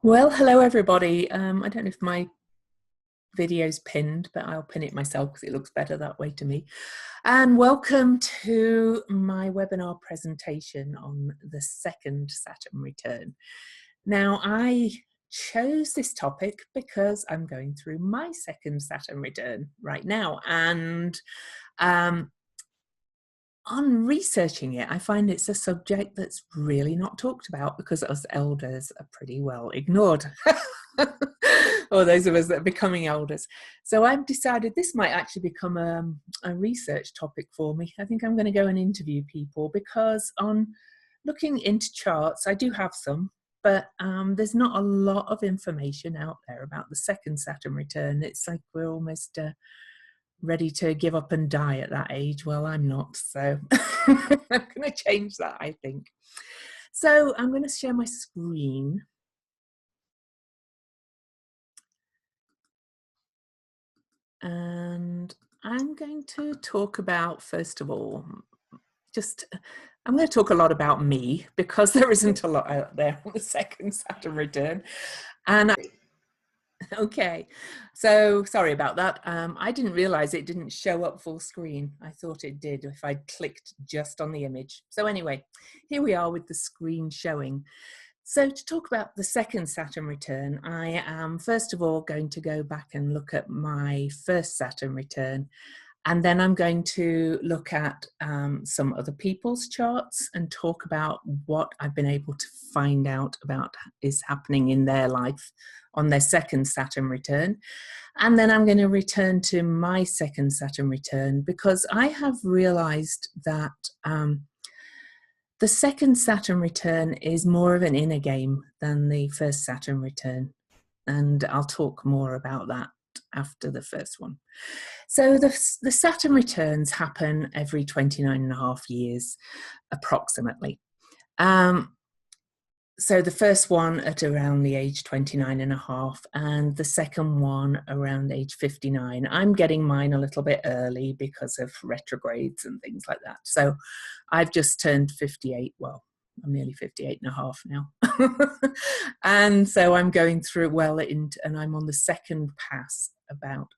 Well, hello everybody. I don't know if my video's pinned, but I'll pin it myself because it looks better that way to me. And welcome to my webinar presentation on the second Saturn return. Now, I chose this topic because I'm going through my second Saturn return right now. And on researching it, I find it's a subject that's really not talked about because us elders are pretty well ignored. Or those of us that are becoming elders. So I've decided this might actually become a research topic for me. I think I'm going to go and interview people because on looking into charts, I do have some, but there's not a lot of information out there about the second Saturn return. It's like we're almost ready to give up and die at that age. Well, I'm not, so I'm going to change that, I think. So I'm going to share my screen. And I'm going to talk about, first of all, I'm going to talk a lot about me because there isn't a lot out there on the second Saturn return. And okay, so sorry about that. I didn't realize it didn't show up full screen. I thought it did if I clicked just on the image. So anyway, here we are with the screen showing. So to talk about the second Saturn return, I am first of all going to go back and look at my first Saturn return. And then I'm going to look at some other people's charts and talk about what I've been able to find out about is happening in their life on their second Saturn return. And then I'm going to return to my second Saturn return because I have realized that the second Saturn return is more of an inner game than the first Saturn return. And I'll talk more about that after the first one. So the Saturn returns happen every 29 and a half years, approximately. So the first one at around the age 29 and a half, and the second one around age 59. I'm getting mine a little bit early because of retrogrades and things like that. So I've just turned 58. Well, I'm nearly 58 and a half now. And so I'm going through and I'm on the second pass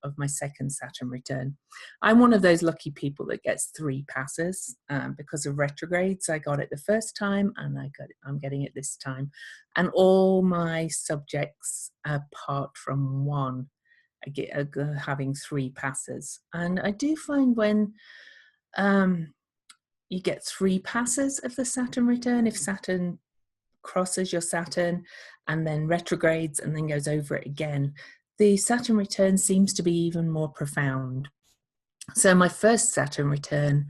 of my second Saturn return. I'm one of those lucky people that gets 3 passes because of retrogrades. I got it the first time and I'm getting it this time. And all my subjects, apart from one, are having 3 passes. And I do find when you get 3 passes of the Saturn return, if Saturn crosses your Saturn and then retrogrades and then goes over it again, the Saturn return seems to be even more profound. So my first Saturn return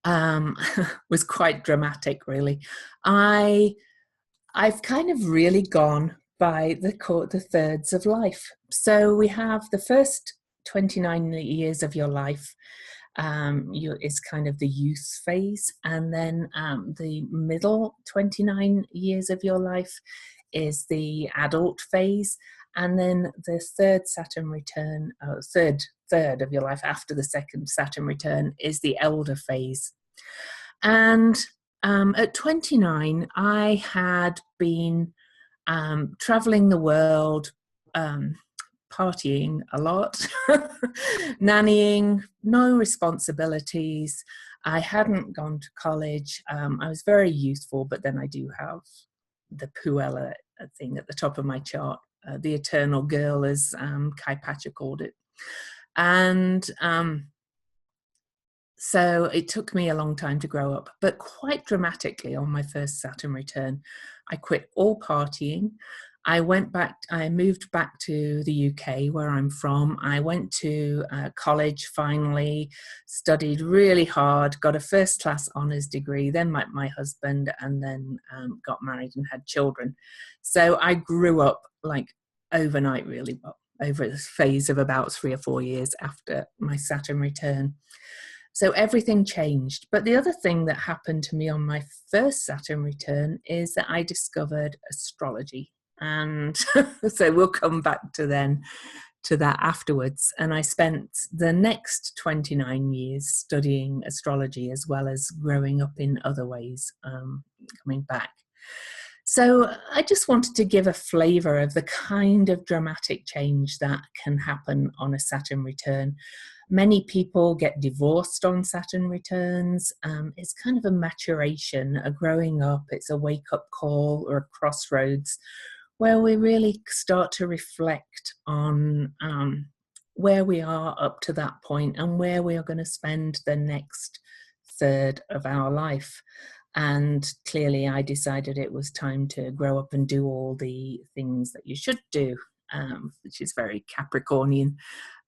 was quite dramatic, really. I've kind of really gone by the thirds of life. So we have the first 29 years of your life is kind of the youth phase, and then the middle 29 years of your life is the adult phase, and then the third Saturn return, third of your life after the second Saturn return is the elder phase. And at 29, I had been traveling the world, partying a lot, nannying, no responsibilities. I hadn't gone to college. I was very youthful, but then I do have the Puella thing at the top of my chart, the eternal girl, as Kai Pacha called it. And so it took me a long time to grow up, but quite dramatically on my first Saturn return, I quit all partying. I moved back to the UK where I'm from. I went to college finally, studied really hard, got a first class honours degree, then met my husband, and then got married and had children. So I grew up like overnight, really, well, over a phase of about 3 or 4 years after my Saturn return. So everything changed. But the other thing that happened to me on my first Saturn return is that I discovered astrology. And so we'll come back to that afterwards. And I spent the next 29 years studying astrology as well as growing up in other ways, coming back. So I just wanted to give a flavour of the kind of dramatic change that can happen on a Saturn return. Many people get divorced on Saturn returns. It's kind of a maturation, a growing up, it's a wake-up call or a crossroads where we really start to reflect on where we are up to that point and where we are going to spend the next third of our life. And clearly I decided it was time to grow up and do all the things that you should do, which is very Capricornian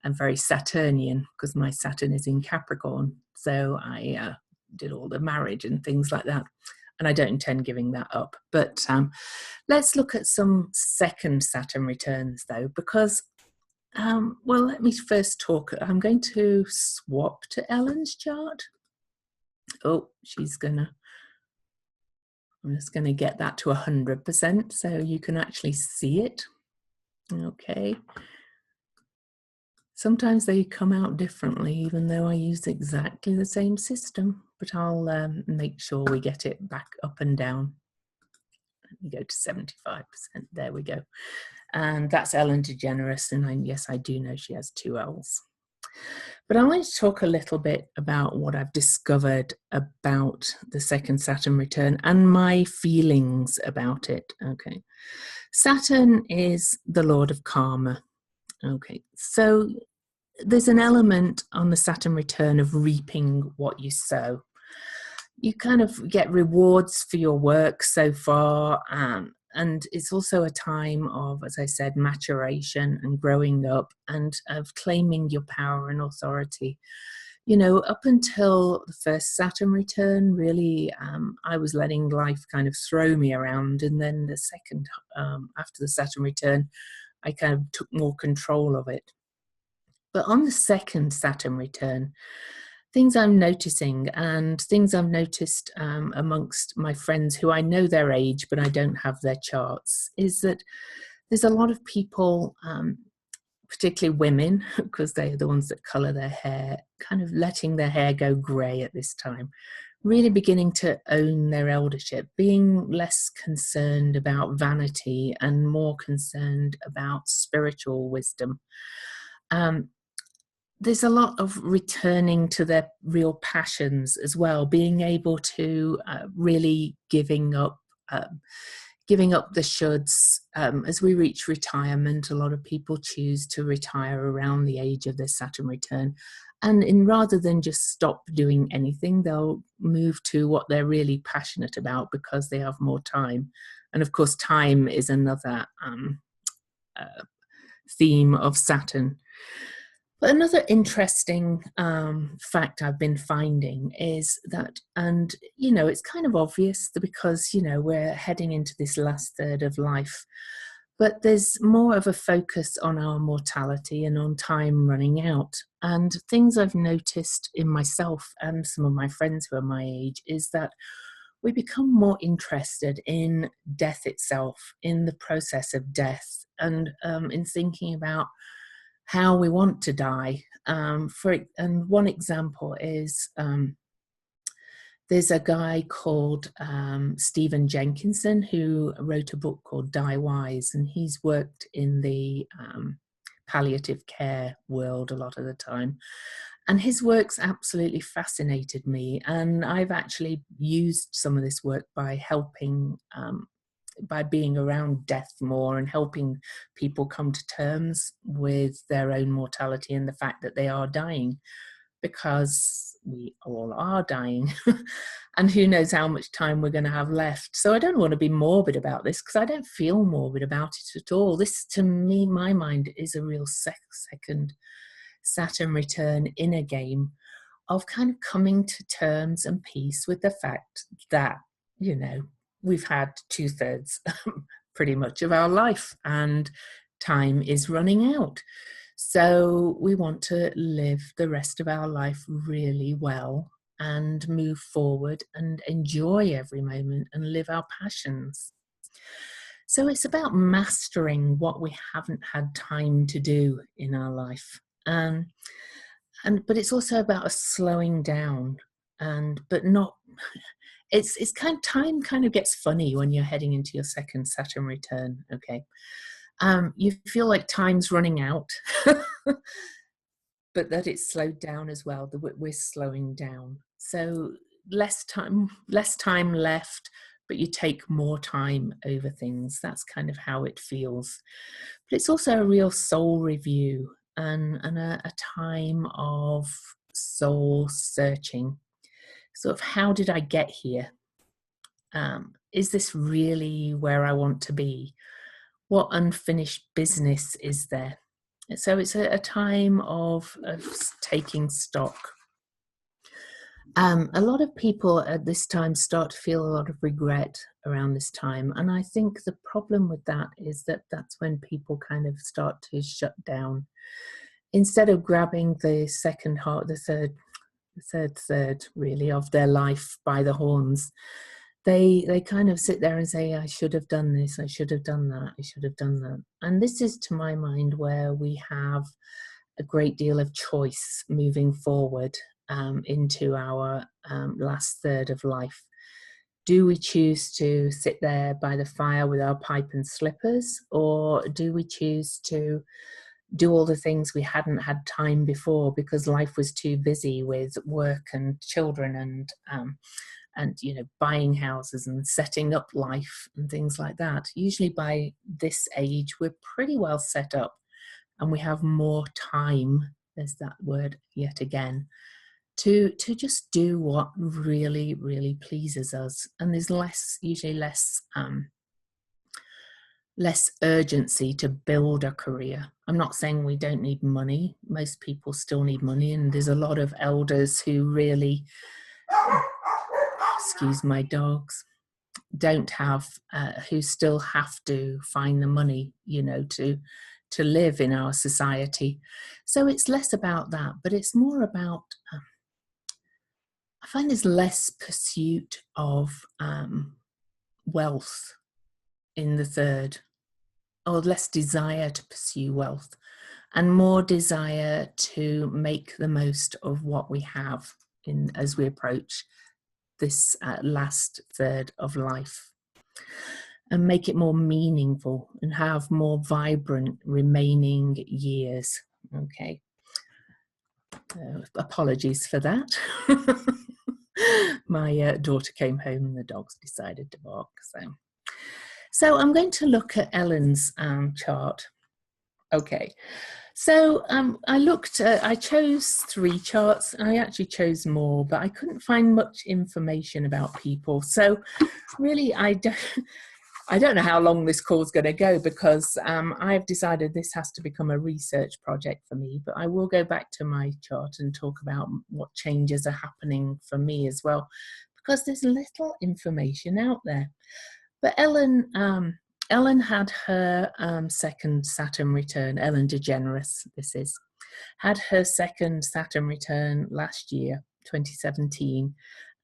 and very Saturnian, because my Saturn is in Capricorn. So I did all the marriage and things like that. And I don't intend giving that up. But let's look at some second Saturn returns, though, because, well, let me first talk. I'm going to swap to Ellen's chart. Oh, I'm just going to get that to 100% so you can actually see it. Okay. Sometimes they come out differently, even though I use exactly the same system, but I'll make sure we get it back up and down. Let me go to 75%. There we go. And that's Ellen DeGeneres. And yes, I do know she has 2 L's. But I want to talk a little bit about what I've discovered about the second Saturn return and my feelings about it. Okay. Saturn is the Lord of Karma. Okay. So there's an element on the Saturn return of reaping what you sow. You kind of get rewards for your work so far, and it's also a time of, as I said, maturation and growing up and of claiming your power and authority. You know, up until the first Saturn return, really, I was letting life kind of throw me around. And then the second, after the Saturn return, I kind of took more control of it. But on the second Saturn return, things I'm noticing and things I've noticed amongst my friends who I know their age, but I don't have their charts, is that there's a lot of people, particularly women, because they're the ones that colour their hair, kind of letting their hair go grey at this time, really beginning to own their eldership, being less concerned about vanity and more concerned about spiritual wisdom. There's a lot of returning to their real passions as well, being able to really giving up the shoulds. As we reach retirement, a lot of people choose to retire around the age of their Saturn return. And rather than just stop doing anything, they'll move to what they're really passionate about because they have more time. And of course, time is another theme of Saturn. But another interesting fact I've been finding is that, and, you know, it's kind of obvious because, you know, we're heading into this last third of life, but there's more of a focus on our mortality and on time running out. And things I've noticed in myself and some of my friends who are my age is that we become more interested in death itself, in the process of death, and in thinking about how we want to die. And one example is there's a guy called Stephen Jenkinson who wrote a book called Die Wise, and he's worked in the palliative care world a lot of the time. And his work's absolutely fascinated me. And I've actually used some of this work by helping by being around death more and helping people come to terms with their own mortality and the fact that they are dying, because we all are dying and who knows how much time we're going to have left. So I don't want to be morbid about this because I don't feel morbid about it at all. This, to me, my mind, is a real second Saturn return inner game of kind of coming to terms and peace with the fact that, you know, we've had 2/3 pretty much of our life and time is running out. So we want to live the rest of our life really well and move forward and enjoy every moment and live our passions. So it's about mastering what we haven't had time to do in our life. But it's also about a slowing down, but not it's kind of, time kind of gets funny when you're heading into your second Saturn return. Okay. You feel like time's running out, but that it's slowed down as well. We're slowing down. So less time left, but you take more time over things. That's kind of how it feels. But it's also a real soul review and a time of soul searching. Sort of, how did I get here? Is this really where I want to be? What unfinished business is there? So it's a time of taking stock. A lot of people at this time start to feel a lot of regret around this time. And I think the problem with that is that that's when people kind of start to shut down. Instead of grabbing the second heart, the third really of their life by the horns, they kind of sit there and say, I should have done this, I should have done that, I should have done that. And this is, to my mind, where we have a great deal of choice moving forward into our last third of life. Do we choose to sit there by the fire with our pipe and slippers, or do we choose to do all the things we hadn't had time before because life was too busy with work and children and buying houses and setting up life and things like that? Usually by this age we're pretty well set up and we have more time, there's that word yet again, to just do what really, really pleases us. And there's usually less urgency to build a career. I'm not saying we don't need money. Most people still need money, and there's a lot of elders who really, excuse my dogs, don't have, who still have to find the money, to live in our society. So it's less about that, but it's more about, I find there's less pursuit of wealth in the third, or less desire to pursue wealth, and more desire to make the most of what we have as we approach this last third of life, and make it more meaningful and have more vibrant remaining years. Okay. Apologies for that. My daughter came home and the dogs decided to bark. So I'm going to look at Ellen's chart. Okay. So I chose 3 charts. I actually chose more, but I couldn't find much information about people. So really, I don't know how long this call's going to go, because I've decided this has to become a research project for me, but I will go back to my chart and talk about what changes are happening for me as well, because there's little information out there. But Ellen had her second Saturn return. Ellen DeGeneres, this is, had her second Saturn return last year, 2017.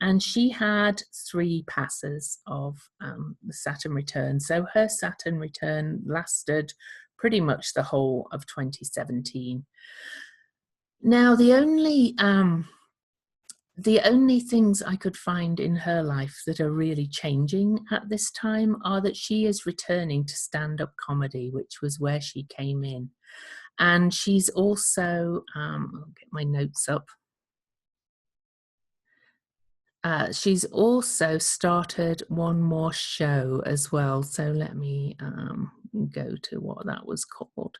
And she had 3 passes of the Saturn return. So her Saturn return lasted pretty much the whole of 2017. Now, the only things I could find in her life that are really changing at this time are that she is returning to stand-up comedy, which was where she came in. And she's also, I'll get my notes up. She's also started one more show as well. So let me go to what that was called.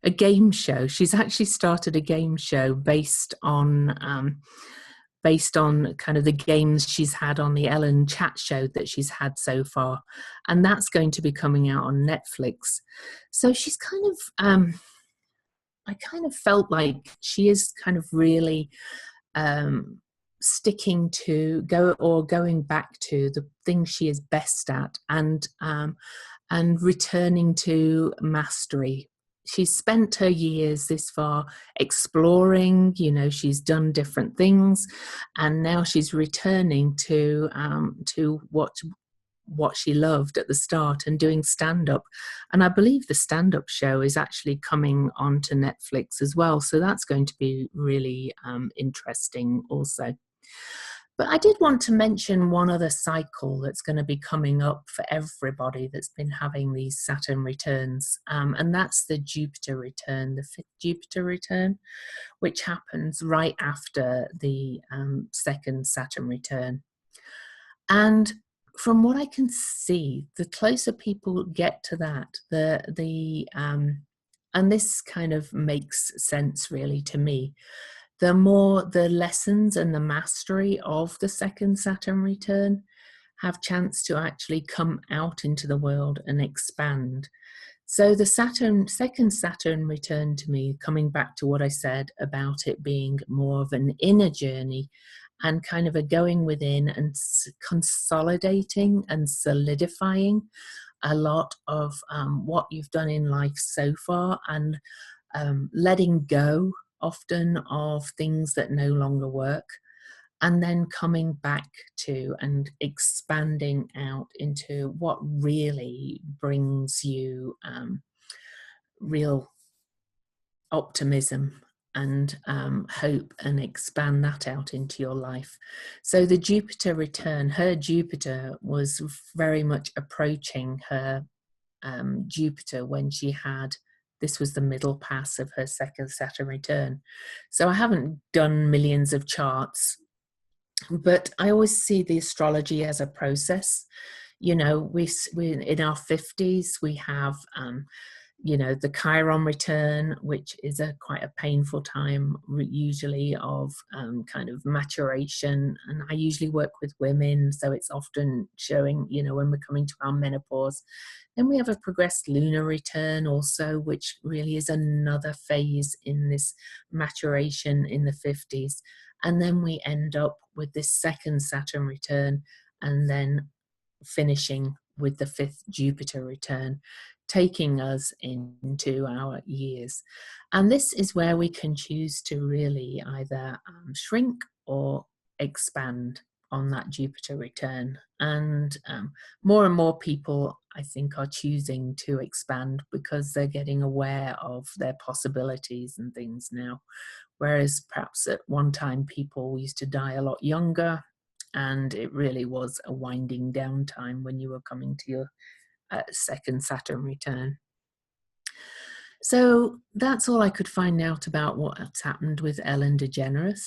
A game show. She's actually started a game show based on kind of the games she's had on the Ellen chat show that she's had so far. And that's going to be coming out on Netflix. So she's kind of, I kind of felt like she is kind of really sticking to going back to the things she is best at, and returning to mastery. She's spent her years this far exploring, she's done different things, and now she's returning to what she loved at the start, and doing stand-up. And I believe the stand-up show is actually coming onto Netflix as well, so that's going to be really interesting also. But I did want to mention one other cycle that's going to be coming up for everybody that's been having these Saturn returns, and that's the Jupiter return, the fifth Jupiter return, which happens right after the second Saturn return. And from what I can see, the closer people get to that, and this kind of makes sense really to me, the more the lessons and the mastery of the second Saturn return have chance to actually come out into the world and expand. So the second Saturn return to me, coming back to what I said about it being more of an inner journey and kind of a going within and consolidating and solidifying a lot of what you've done in life so far, and letting go often of things that no longer work, and then coming back to and expanding out into what really brings you real optimism and hope, and expand that out into your life. So the Jupiter return, her Jupiter was very much approaching her Jupiter when she had, this was the middle pass of her second Saturn return. So I haven't done millions of charts, but I always see the astrology as a process. You know, we in our 50s, we have you know, the Chiron return, which is quite a painful time usually of kind of maturation. And I usually work with women, so it's often showing, you know, when we're coming to our menopause. Then we have a progressed lunar return also, which really is another phase in this maturation in the 50s. And then we end up with this second Saturn return, and then finishing with the fifth Jupiter return, taking us into our years. And this is where we can choose to really either shrink or expand on that Jupiter return. And more people, I think, are choosing to expand because they're getting aware of their possibilities and things now. Whereas perhaps at one time people used to die a lot younger, and it really was a winding down time when you were coming to your second Saturn return. So that's all I could find out about what's happened with Ellen DeGeneres.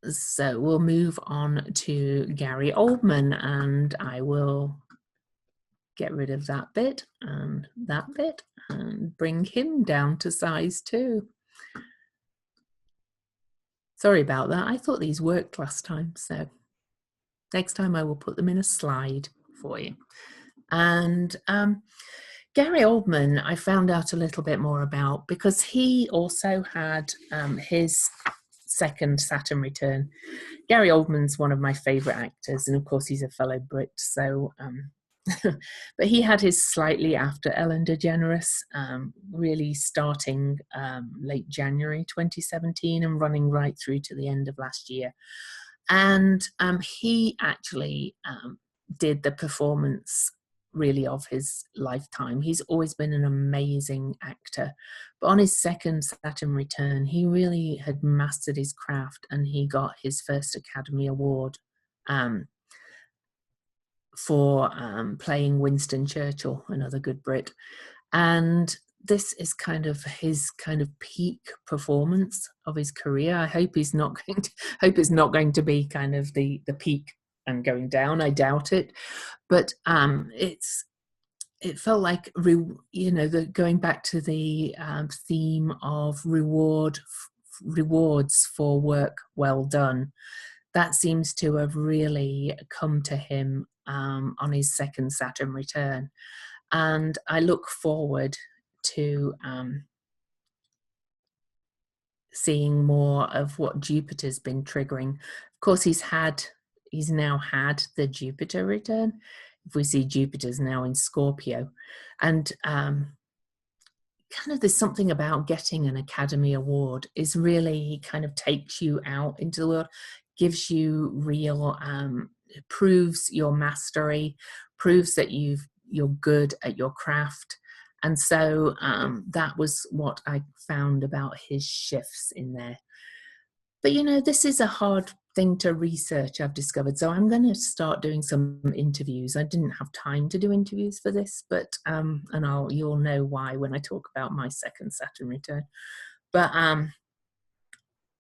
So we'll move on to Gary Oldman, and I will get rid of that bit and bring him down to size 2. Sorry about that. I thought these worked last time, so next time I will put them in a slide for you. And Gary Oldman, I found out a little bit more about because he also had his second Saturn return. Gary Oldman's one of my favourite actors, and of course he's a fellow Brit, so but he had his slightly after Ellen DeGeneres, really starting late January 2017 and running right through to the end of last year. And he actually did the performance really of his lifetime. He's always been an amazing actor, but on his second Saturn return, he really had mastered his craft, and he got his first Academy Award for playing Winston Churchill, another good Brit. And this is kind of his kind of peak performance of his career. I hope he's not going to, hope it's not going to be kind of the peak and going down. I doubt it, but it felt like, you know, going back to the theme of rewards for work well done. That seems to have really come to him on his second Saturn return. And I look forward to seeing more of what Jupiter's been triggering. Of course, he's now had the Jupiter return. If we see Jupiter's now in Scorpio, and kind of there's something about getting an Academy Award is really kind of takes you out into the world, gives you real, proves your mastery, proves that you're good at your craft. And so that was what I found about his shifts in there. But you know, this is a hard thing to research, I've discovered. So I'm going to start doing some interviews. I didn't have time to do interviews for this, but and you'll know why when I talk about my second Saturn return. But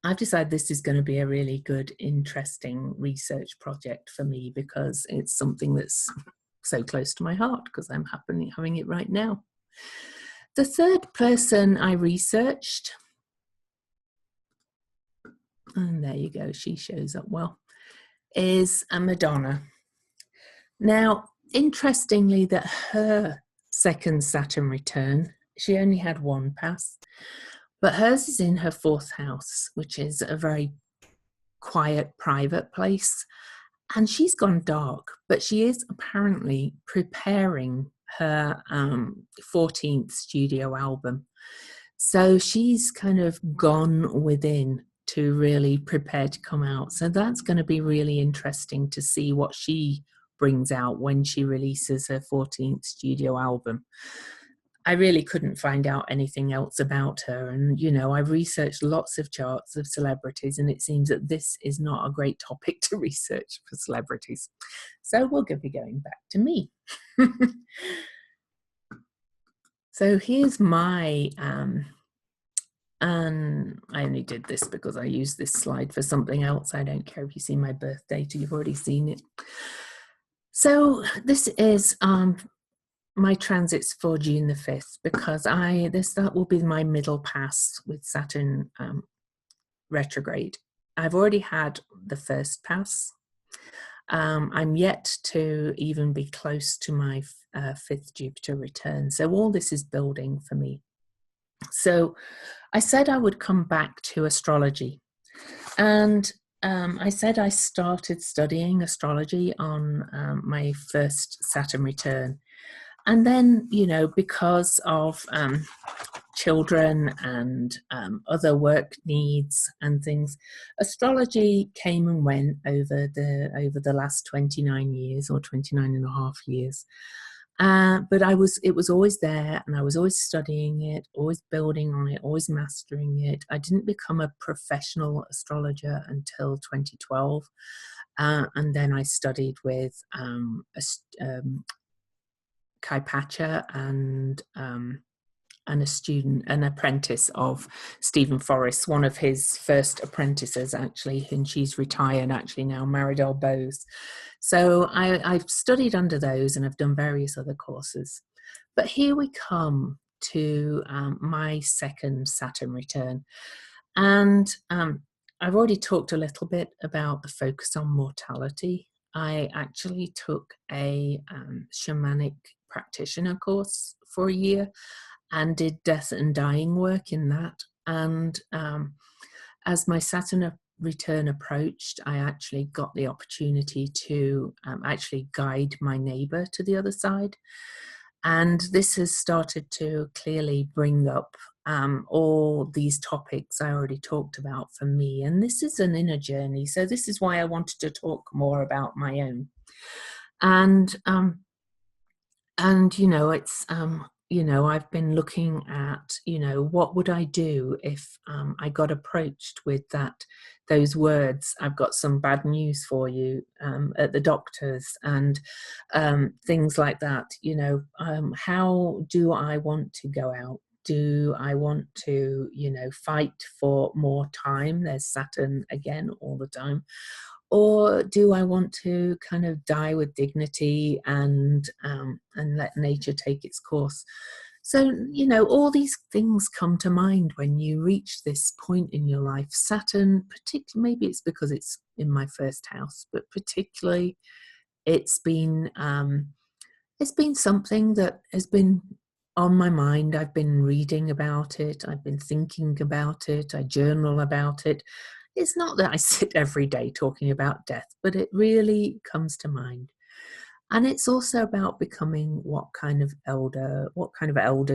I've decided this is going to be a really good, interesting research project for me, because it's something that's so close to my heart, because I'm having it right now. The third person I researched, and there you go, she shows up well, is a Madonna. Now, interestingly, that her second Saturn return, she only had one pass, but hers is in her fourth house, which is a very quiet, private place. And she's gone dark, but she is apparently preparing her 14th studio album. So she's kind of gone within to really prepare to come out. So that's going to be really interesting to see what she brings out when she releases her 14th studio album. I really couldn't find out anything else about her. And, you know, I've researched lots of charts of celebrities, and it seems that this is not a great topic to research for celebrities. So we'll be going back to me. So here's my, and I only did this because I used this slide for something else. I don't care if you see my birth date, you've already seen it. So this is my transits for June the 5th, because that will be my middle pass with Saturn retrograde. I've already had the first pass. I'm yet to even be close to my fifth Jupiter return. So all this is building for me. So I said I would come back to astrology. And I said I started studying astrology on my first Saturn return. And then, you know, because of children and other work needs and things, astrology came and went over the last 29 years or 29 and a half years. But it was always there, and I was always studying it, always building on it, always mastering it. I didn't become a professional astrologer until 2012. And then I studied with Kai Pacha and an apprentice of Stephen Forrest, one of his first apprentices, actually, and she's retired, actually, now, Maridol Bowes. So I've studied under those, and I've done various other courses. But here we come to my second Saturn return. And I've already talked a little bit about the focus on mortality. I actually took a shamanic practitioner course for a year and did death and dying work in that. And as my Saturn return approached, I actually got the opportunity to actually guide my neighbor to the other side. And this has started to clearly bring up all these topics I already talked about for me. And this is an inner journey. So this is why I wanted to talk more about my own. And you know, it's, you know, I've been looking at, you know, what would I do if I got approached with those words, "I've got some bad news for you," at the doctors, and things like that. You know, how do I want to go out? Do I want to, you know, fight for more time? There's Saturn again all the time. Or do I want to kind of die with dignity and let nature take its course? So, you know, all these things come to mind when you reach this point in your life. Saturn, particularly, maybe it's because it's in my first house, but particularly it's been something that has been on my mind. I've been reading about it. I've been thinking about it. I journal about it. It's not that I sit every day talking about death, but it really comes to mind. And it's also about becoming what kind of elder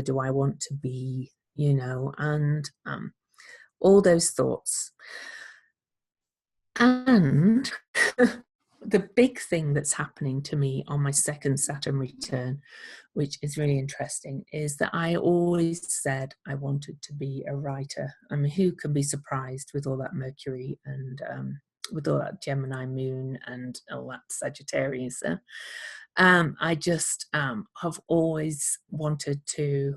do I want to be, you know, and all those thoughts. And the big thing that's happening to me on my second Saturn return, which is really interesting, is that I always said I wanted to be a writer. I mean, who can be surprised with all that Mercury and with all that Gemini moon and all that Sagittarius? I just have always wanted to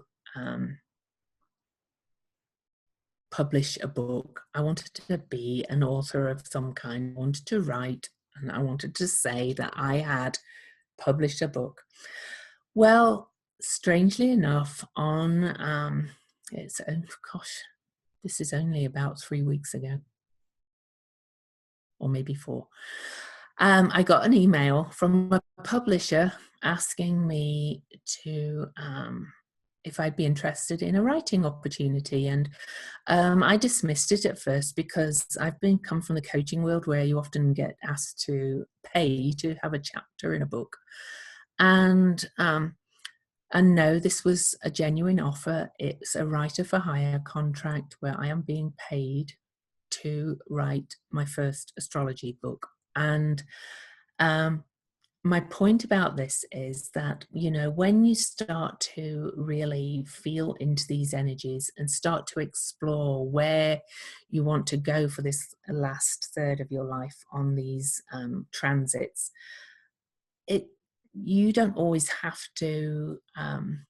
publish a book. I wanted to be an author of some kind. I wanted to write, and I wanted to say that I had published a book. Well, strangely enough, on this is only about 3 weeks ago, or maybe 4. I got an email from a publisher asking me to if I'd be interested in a writing opportunity, and I dismissed it at first because I've come from the coaching world where you often get asked to pay to have a chapter in a book, and no, this was a genuine offer. It's a writer for hire contract where I am being paid to write my first astrology book. And my point about this is that, you know, when you start to really feel into these energies and start to explore where you want to go for this last third of your life on these transits, you don't always have to kind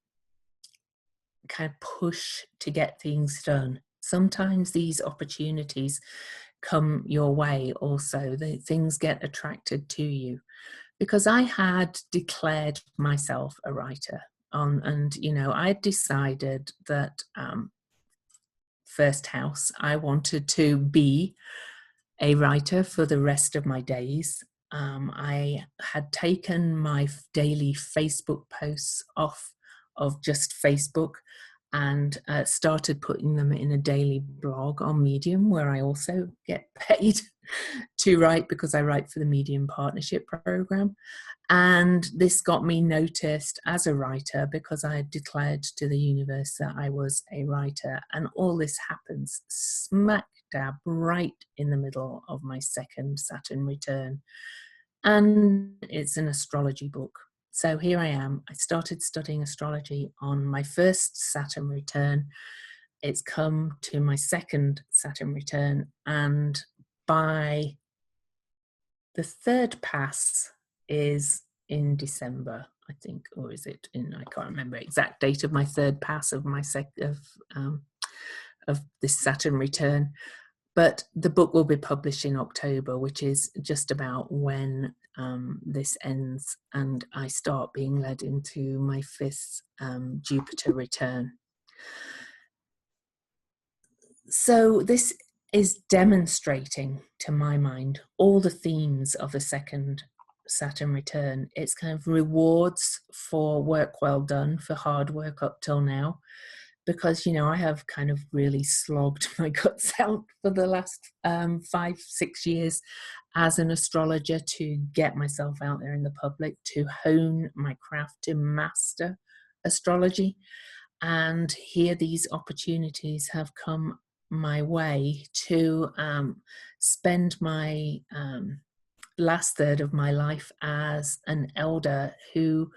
of push to get things done. Sometimes these opportunities come your way also. Things get attracted to you. Because I had declared myself a writer and, you know, I decided that first house, I wanted to be a writer for the rest of my days. I had taken my daily Facebook posts off of just Facebook and started putting them in a daily blog on Medium, where I also get paid to write because I write for the Medium Partnership Program. And this got me noticed as a writer because I had declared to the universe that I was a writer. And all this happens smack dab right in the middle of my second Saturn return. And it's an astrology book. So here I am. I started studying astrology on my first Saturn return. It's come to my second Saturn return. And by the third pass is in December, I think, or is it in, I can't remember exact date of my third pass of my of this Saturn return. But the book will be published in October, which is just about when this ends and I start being led into my fifth Jupiter return. So this is demonstrating, to my mind, all the themes of the second Saturn return. It's kind of rewards for work well done, for hard work up till now. Because, you know, I have kind of really slogged my guts out for the last 5-6 years as an astrologer to get myself out there in the public, to hone my craft, to master astrology. And here these opportunities have come my way to spend my last third of my life as an elder who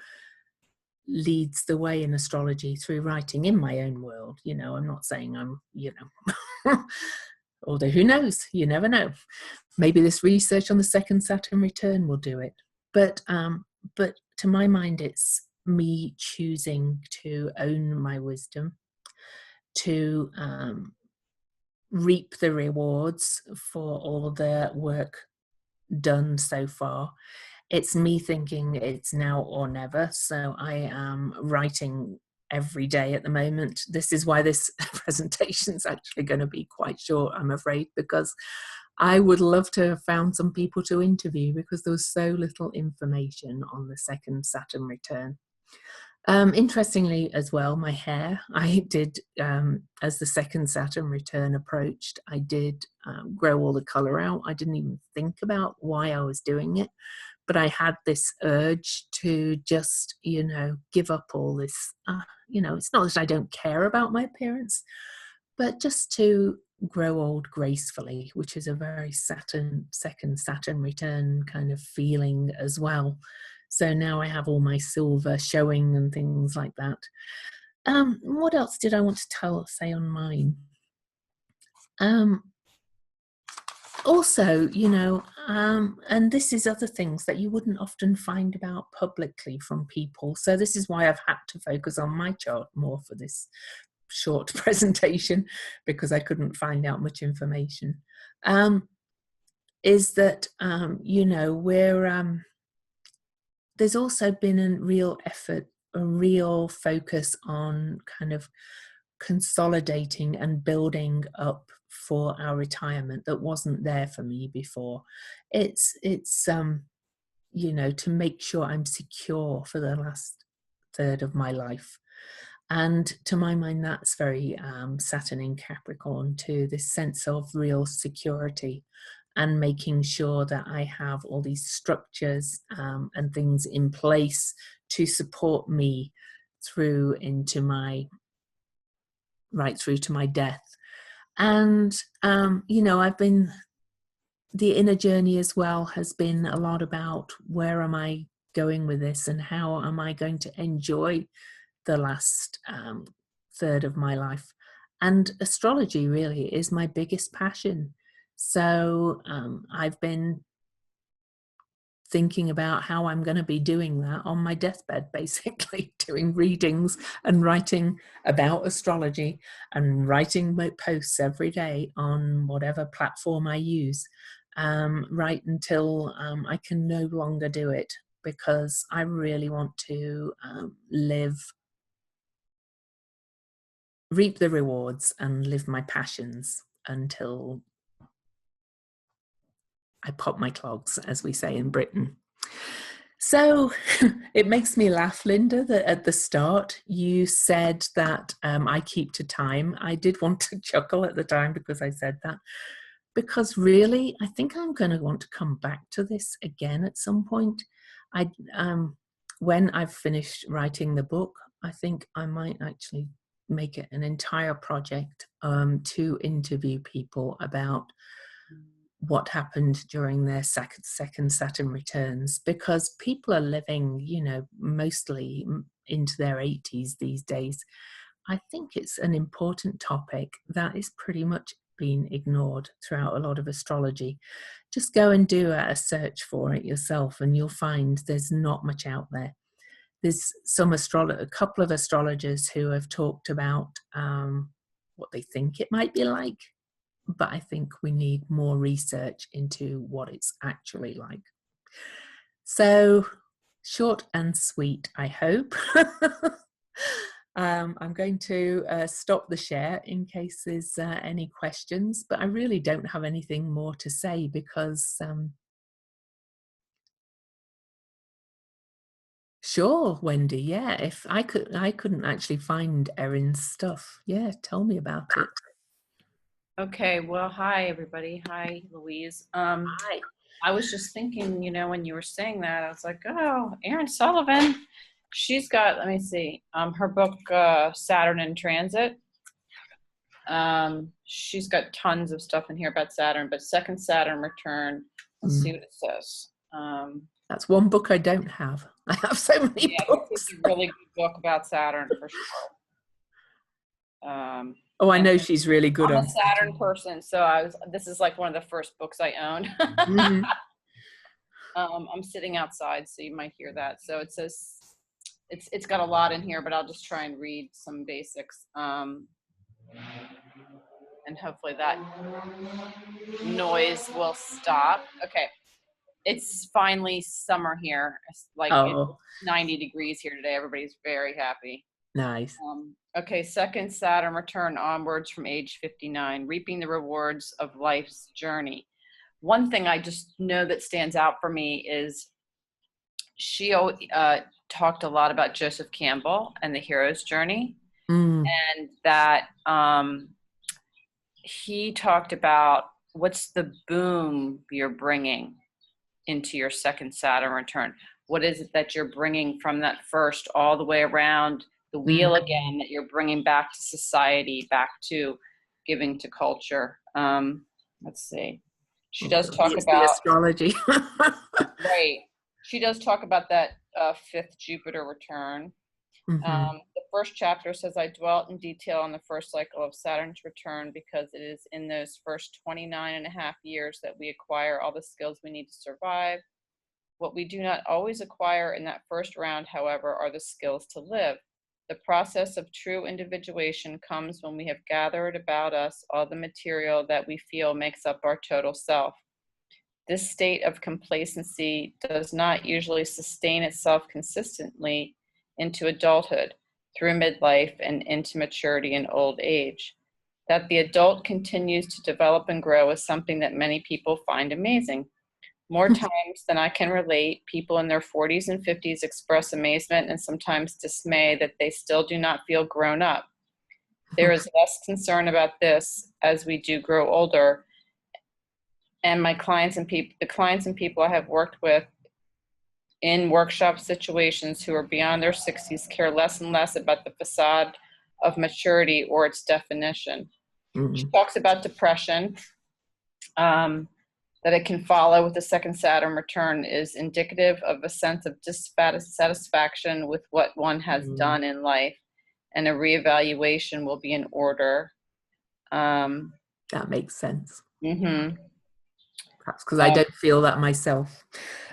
leads the way in astrology through writing in my own world. You know, I'm not saying I'm, you know, although who knows, you never know. Maybe this research on the second Saturn return will do it. But to my mind, it's me choosing to own my wisdom, to reap the rewards for all the work done so far. It's me thinking it's now or never. So I am writing every day at the moment. This is why this presentation is actually going to be quite short, I'm afraid, because I would love to have found some people to interview because there was so little information on the second Saturn return. Interestingly as well, my hair, I did, as the second Saturn return approached, I did grow all the color out. I didn't even think about why I was doing it. But I had this urge to just, you know, give up all this, you know, it's not that I don't care about my appearance, but just to grow old gracefully, which is a very second Saturn return kind of feeling as well. So now I have all my silver showing and things like that. What else did I want to say on mine? Also, and this is other things that you wouldn't often find about publicly from people. So this is why I've had to focus on my chart more for this short presentation, because I couldn't find out much information. Is that, there's also been a real effort, a real focus on kind of consolidating and building up for our retirement that wasn't there for me before. It's to make sure I'm secure for the last third of my life. And to my mind, that's very Saturn in Capricorn too, this sense of real security and making sure that I have all these structures and things in place to support me right through to my death. And, the inner journey as well has been a lot about where am I going with this and how am I going to enjoy the last third of my life. And astrology really is my biggest passion. So I've been thinking about how I'm going to be doing that on my deathbed, basically doing readings and writing about astrology and writing my posts every day on whatever platform I use, right until I can no longer do it, because I really want to reap the rewards and live my passions until I pop my clogs, as we say in Britain. So it makes me laugh, Linda, that at the start you said that I keep to time. I did want to chuckle at the time because I said that, because really I think I'm going to want to come back to this again at some point. When I've finished writing the book, I think I might actually make it an entire project to interview people about what happened during their second Saturn returns, because people are living, mostly into their 80s these days. I think it's an important topic that is pretty much been ignored throughout a lot of astrology. Just go and do a search for it yourself and you'll find there's not much out there. There's a couple of astrologers who have talked about what they think it might be like, but I think we need more research into what it's actually like. So short and sweet, I hope. I'm going to stop the share in case there's any questions, but I really don't have anything more to say because sure, Wendy, yeah, if I couldn't actually find Erin's stuff. Yeah, tell me about it. Okay, well, hi everybody. Hi, Louise. Hi. I was just thinking, when you were saying that, I was like, oh, Erin Sullivan. She's got, let me see, her book, Saturn in Transit. She's got tons of stuff in here about Saturn, but second Saturn return. Let's see what it says. That's one book I don't have. I have so many books. It's a really good book about Saturn for sure. I know she's really good. I'm a Saturn person, so this is like one of the first books I owned. Mm-hmm. I'm sitting outside, so you might hear that. So it says, it's got a lot in here, but I'll just try and read some basics. And hopefully that noise will stop. Okay. It's finally summer here. It's like It's 90 degrees here today. Everybody's very happy. Nice. Okay, second Saturn return onwards from age 59, reaping the rewards of life's journey. One thing I just know that stands out for me is she talked a lot about Joseph Campbell and the hero's journey, and that he talked about what's the boom you're bringing into your second Saturn return. What is it that you're bringing from that first all the way around the wheel again, that you're bringing back to society, back to giving to culture. Let's see. She does For me, talk it's the about, astrology. right. She does talk about that fifth Jupiter return. The first chapter says, I dwelt in detail on the first cycle of Saturn's return because it is in those first 29 and a half years that we acquire all the skills we need to survive. What we do not always acquire in that first round, however, are the skills to live. The process of true individuation comes when we have gathered about us all the material that we feel makes up our total self. This state of complacency does not usually sustain itself consistently into adulthood, through midlife, and into maturity and old age. That the adult continues to develop and grow is something that many people find amazing. More times than I can relate, people in their 40s and 50s express amazement and sometimes dismay that they still do not feel grown up. There is less concern about this as we do grow older. And my clients and the clients and people I have worked with in workshop situations who are beyond their 60s care less and less about the facade of maturity or its definition. She talks about depression, that it can follow with the second Saturn return is indicative of a sense of dissatisfaction with what one has done in life, and a reevaluation will be in order. That makes sense. Mm-hmm. Perhaps because I don't feel that myself.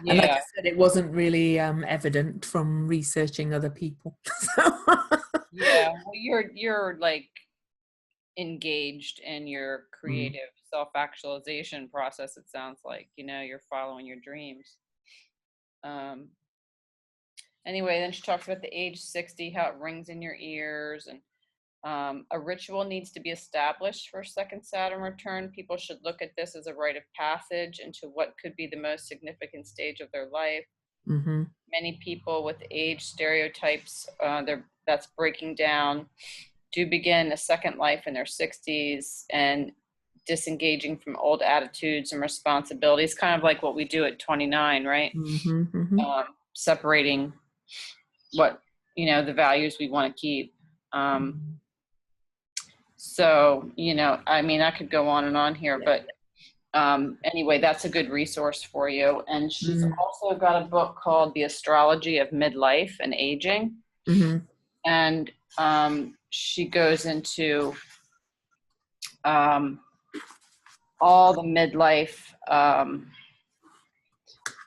Yeah. And like I said, it wasn't really evident from researching other people. Yeah, well, you're like engaged in your creative self-actualization process. It sounds like, you're following your dreams. Anyway, then she talks about the age 60, how it rings in your ears, and a ritual needs to be established for second Saturn return. People should look at this as a rite of passage into what could be the most significant stage of their life. Many people with age stereotypes that's breaking down do begin a second life in their 60s and disengaging from old attitudes and responsibilities, kind of like what we do at 29, right? Separating what, the values we want to keep. So, I could go on and on here, but anyway, that's a good resource for you. And she's also got a book called The Astrology of Midlife and Aging. And she goes into all the midlife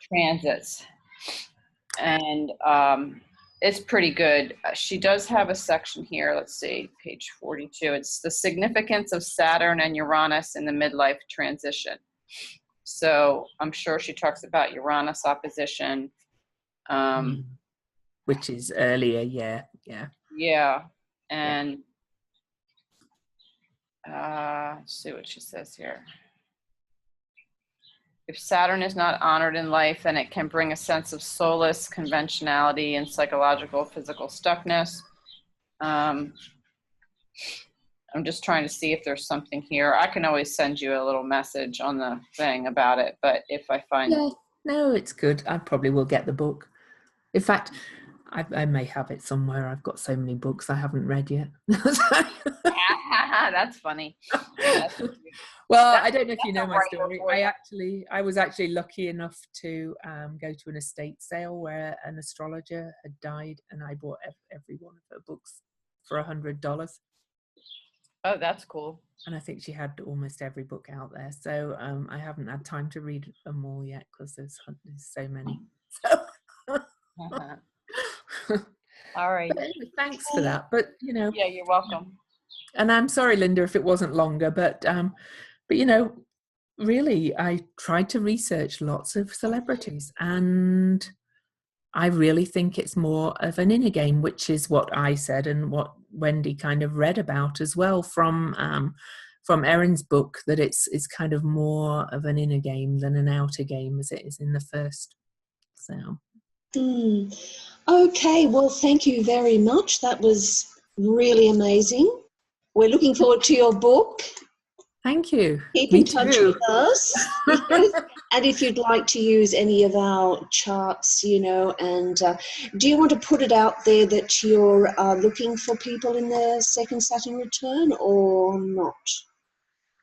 transits. And it's pretty good. She does have a section here. Let's see, page 42. It's the significance of Saturn and Uranus in the midlife transition. So I'm sure she talks about Uranus opposition. Which is earlier, yeah. Yeah. And let's see what she says here. If Saturn is not honored in life, then it can bring a sense of solace, conventionality, and psychological, physical stuckness. I'm just trying to see if there's something here. I can always send you a little message on the thing about it, but if I find... Yeah, no, it's good. I probably will get the book. In fact, I may have it somewhere. I've got so many books I haven't read yet. That's funny. Well, I don't know if you know my story. I was actually lucky enough to go to an estate sale where an astrologer had died, and I bought every one of her books for $100. Oh, that's cool. And I think she had almost every book out there. So I haven't had time to read them all yet because there's so many. So. All right. Anyway, thanks for that. But Yeah, you're welcome. And I'm sorry, Linda, if it wasn't longer, but really, I tried to research lots of celebrities, and I really think it's more of an inner game, which is what I said and what Wendy kind of read about as well from Erin's book, that it's kind of more of an inner game than an outer game as it is in the first. So. Okay, well, thank you very much. That was really amazing. We're looking forward to your book. Thank you. Keep in touch with us. And if you'd like to use any of our charts, and do you want to put it out there that you're looking for people in their second Saturn return or not?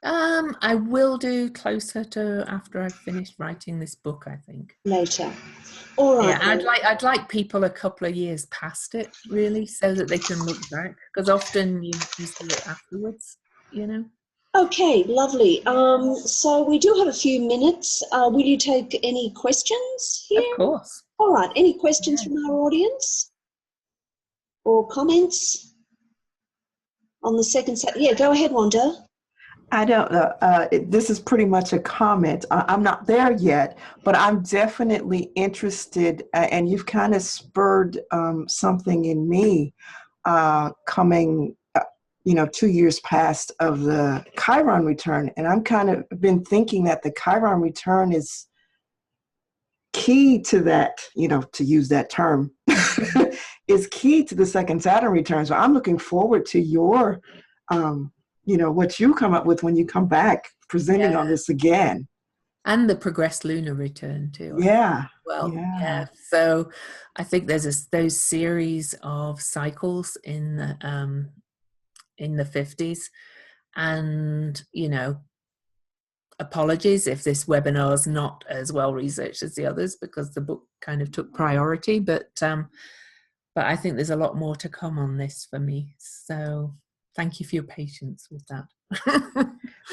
I will do closer to after I've finished writing this book, I think. Later. All right. Yeah, I'd like people a couple of years past it, really, so that they can look back, because often you see it afterwards, you know. Okay, lovely. So we do have a few minutes. Will you take any questions here? Of course. All right. Any questions from our audience or comments on the second set? Yeah, go ahead, Wanda. I don't know. This is pretty much a comment. I'm not there yet, but I'm definitely interested, and you've kind of spurred something in me coming, 2 years past of the Chiron return. And I'm kind of been thinking that the Chiron return is key to that, to use that term, is key to the second Saturn return. So I'm looking forward to your what you come up with when you come back presenting on this again. And the progressed lunar return too. Yeah. Well, yeah. So I think there's those series of cycles in the 50s, and apologies if this webinar is not as well researched as the others, because the book kind of took priority, but I think there's a lot more to come on this for me. So thank you for your patience with that.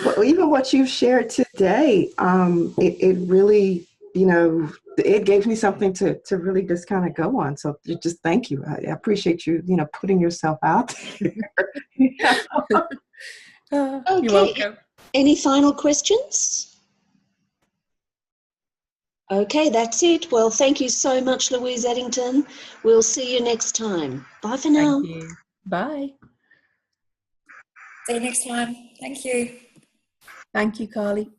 Well, even what you've shared today, it really, it gave me something to really just kind of go on. So just thank you. I appreciate you, putting yourself out there. Okay. You're welcome. Any final questions? Okay, that's it. Well, thank you so much, Louise Edington. We'll see you next time. Bye for now. Thank you. Bye. See you next time. Thank you. Thank you, Carly.